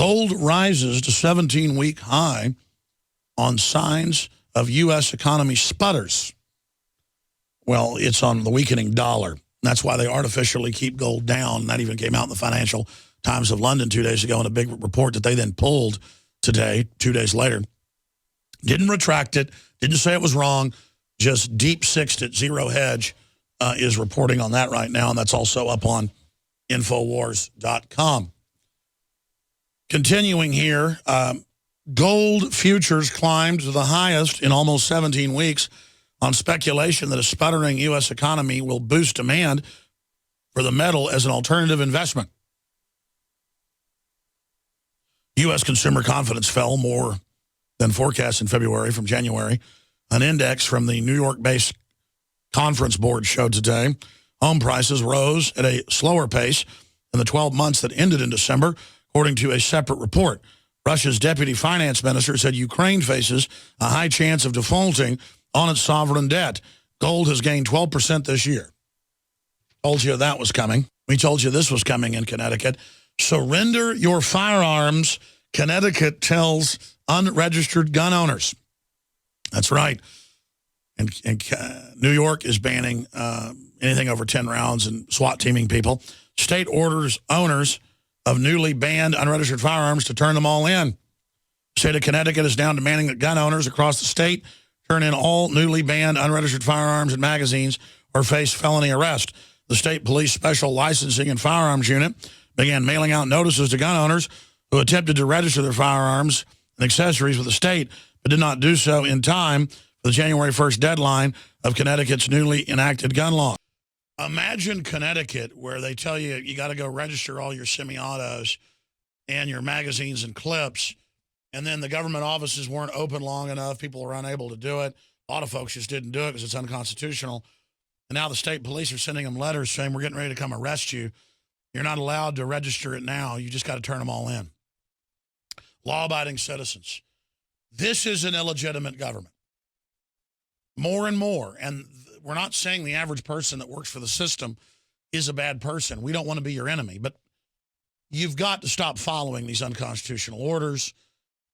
Gold rises to 17-week high on signs of U.S. economy sputters. Well, it's on the weakening dollar. That's why they artificially keep gold down. That even came out in the Financial Times of London 2 days ago in a big report that they then pulled today, 2 days later. Didn't retract it, didn't say it was wrong, just deep-sixed it. Zero Hedge is reporting on that right now, and that's also up on Infowars.com. Continuing here, gold futures climbed to the highest in almost 17 weeks on speculation that a sputtering U.S. economy will boost demand for the metal as an alternative investment. U.S. consumer confidence fell more than forecast in February from January. An index from the New York-based Conference Board showed today home prices rose at a slower pace in the 12 months that ended in December, according to a separate report. Russia's deputy finance minister said Ukraine faces a high chance of defaulting on its sovereign debt. Gold has gained 12% this year. Told you that was coming. We told you this was coming in Connecticut. Surrender your firearms, Connecticut tells unregistered gun owners. That's right. And New York is banning anything over 10 rounds and SWAT teaming people. State orders owners of newly banned unregistered firearms to turn them all in. The state of Connecticut is now demanding that gun owners across the state turn in all newly banned unregistered firearms and magazines or face felony arrest. The state police special licensing and firearms unit began mailing out notices to gun owners who attempted to register their firearms and accessories with the state, but did not do so in time for the January 1st deadline of Connecticut's newly enacted gun law. Imagine Connecticut, where they tell you you got to go register all your semi-autos and your magazines and clips, and then the government offices weren't open long enough. People were unable to do it. A lot of folks just didn't do it because it's unconstitutional. And now the state police are sending them letters saying, we're getting ready to come arrest you. You're not allowed to register it now. You just got to turn them all in. Law-abiding citizens. This is an illegitimate government. More and more. And we're not saying the average person that works for the system is a bad person. We don't want to be your enemy. But you've got to stop following these unconstitutional orders.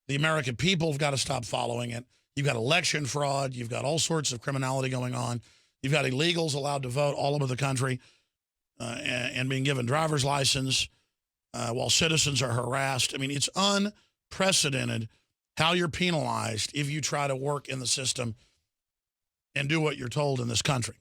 The American people have got to stop following it. You've got election fraud. You've got all sorts of criminality going on. You've got illegals allowed to vote all over the country and being given driver's license while citizens are harassed. I mean, it's unprecedented how you're penalized if you try to work in the system and do what you're told in this country.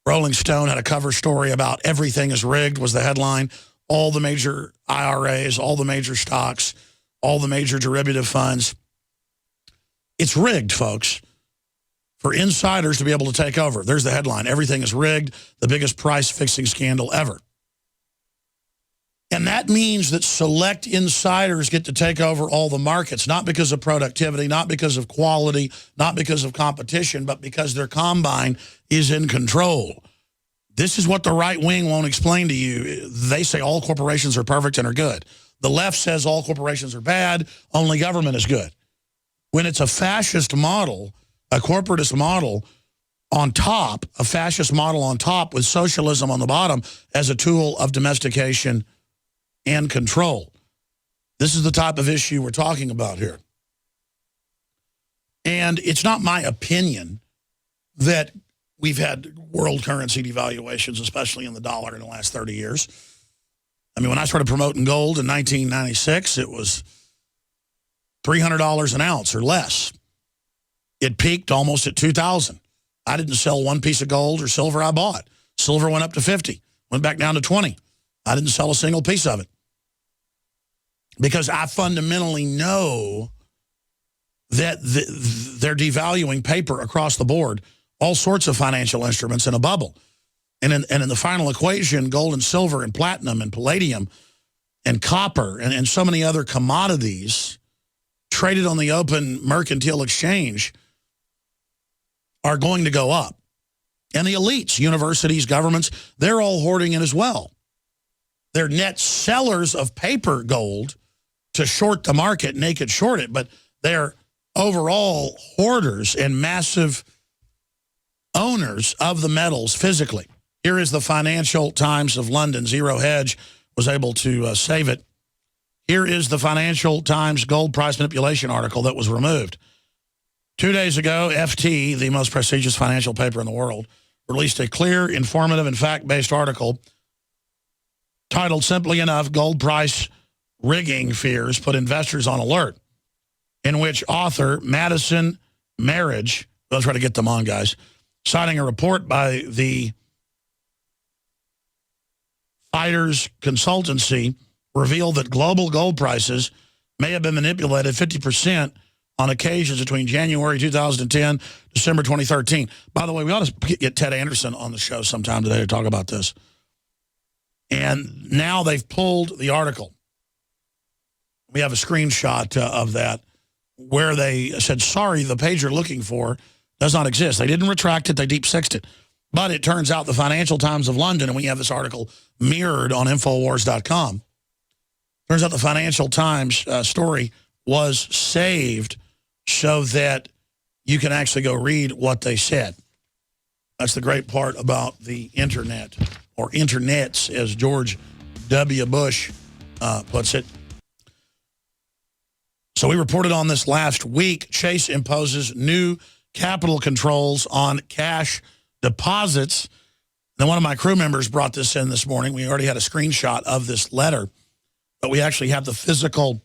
Rolling Stone had a cover story about everything is rigged was the headline. All the major IRAs, all the major stocks, all the major derivative funds. It's rigged, folks, for insiders to be able to take over. There's the headline. Everything is rigged, the biggest price-fixing scandal ever. And that means that select insiders get to take over all the markets, not because of productivity, not because of quality, not because of competition, but because their combine is in control. This is what the right wing won't explain to you. They say all corporations are perfect and are good. The left says all corporations are bad, only government is good. When it's a fascist model, a corporatist model on top, a fascist model on top with socialism on the bottom as a tool of domestication and control. This is the type of issue we're talking about here. And it's not my opinion that we've had world currency devaluations, especially in the dollar in the last 30 years. I mean, when I started promoting gold in 1996, it was $300 an ounce or less. It peaked almost at $2,000. I didn't sell one piece of gold or silver I bought. Silver went up to 50, went back down to 20. I didn't sell a single piece of it. Because I fundamentally know that they're devaluing paper across the board, all sorts of financial instruments in a bubble. And in the final equation, gold and silver and platinum and palladium and copper and so many other commodities traded on the open mercantile exchange are going to go up. And the elites, universities, governments, they're all hoarding it as well. They're net sellers of paper gold to short the market, naked short it, but they're overall hoarders and massive owners of the metals physically. Here is the Financial Times of London. Zero Hedge was able to save it. Here is the Financial Times gold price manipulation article that was removed. 2 days ago, FT, the most prestigious financial paper in the world, released a clear, informative, and fact-based article titled, simply enough, Gold Price Rigging Fears Put Investors on Alert, in which author Madison Marriage, I'll try to get them on, guys, citing a report by the Fighters Consultancy, revealed that global gold prices may have been manipulated 50% on occasions between January 2010, December 2013. By the way, we ought to get Ted Anderson on the show sometime today to talk about this. And now they've pulled the article. We have a screenshot of that where they said, sorry, the page you're looking for does not exist. They didn't retract it. They deep-sixed it. But it turns out the Financial Times of London, and we have this article mirrored on Infowars.com. Turns out the Financial Times story was saved so that you can actually go read what they said. That's the great part about the internet, or internets, as George W. Bush puts it. So we reported on this last week. Chase imposes new capital controls on cash deposits. Now, one of my crew members brought this in this morning. We already had a screenshot of this letter, but we actually have the physical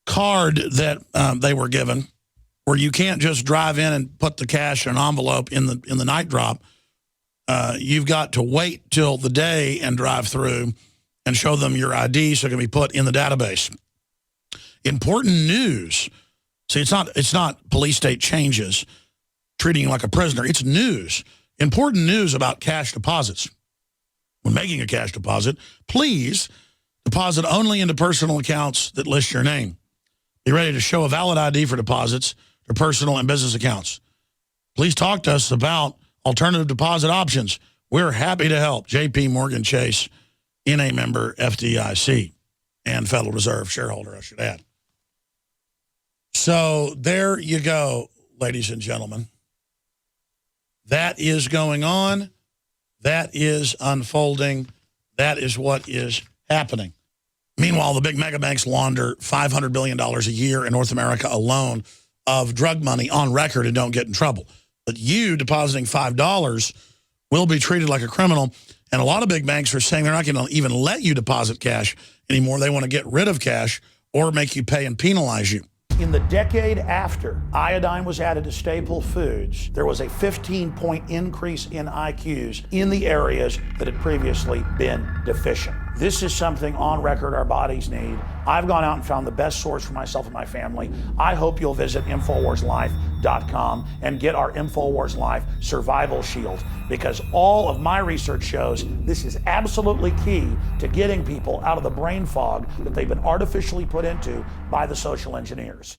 card that they were given, where you can't just drive in and put the cash in an envelope in the night drop. You've got to wait till the day and drive through and show them your ID so it can be put in the database. Important news. See, it's not police state changes treating you like a prisoner. It's news. Important news about cash deposits. When making a cash deposit, please deposit only into personal accounts that list your name. Be ready to show a valid ID for deposits to personal and business accounts. Please talk to us about alternative deposit options. We're happy to help. JP Morgan Chase, NA member, FDIC, and Federal Reserve shareholder, I should add. So there you go, ladies and gentlemen. That is going on. That is unfolding. That is what is happening. Meanwhile, the big mega banks launder $500 billion a year in North America alone of drug money on record and don't get in trouble. But you depositing $5 will be treated like a criminal. And a lot of big banks are saying they're not going to even let you deposit cash anymore. They want to get rid of cash or make you pay and penalize you. In the decade after iodine was added to staple foods, there was a 15-point increase in IQs in the areas that had previously been deficient. This is something on record our bodies need. I've gone out and found the best source for myself and my family. I hope you'll visit InfoWarsLife.com and get our InfoWars Life Survival Shield, because all of my research shows this is absolutely key to getting people out of the brain fog that they've been artificially put into by the social engineers.